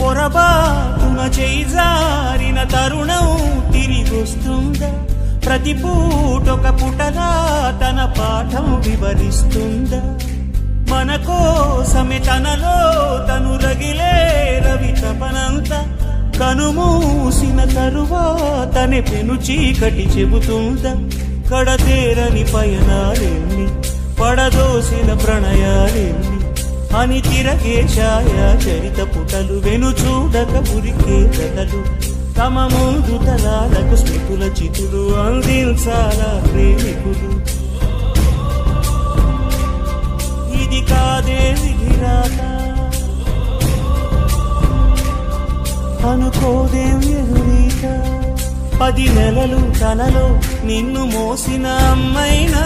పొరబాటున చేజారిన తరుణం తిరిగొస్తుందా ప్రతి పూటొక పుటలా తన పాఠం వివరిస్తుందా మన కోసమే తనలో తను రగిలే రవి తపనంతా కనుమూసిన తరువాతనే పెను చీకటి చెబుతుందా కడతేరని పయనాలెన్ని పడదోసిన ప్రణయాలెన్ని అని తిరగే ఛాయా చరిత పుటలు వెను చూడక ఉరికే కథలు తమ ముందు తరాలకు స్మృతుల చితులు అందించాలా ప్రేమికులు ఇది కాదే విధిరాత అనుకోదేం ఎదురీత 10 నెలలు తనలో నిన్ను మోసిన అమ్మైనా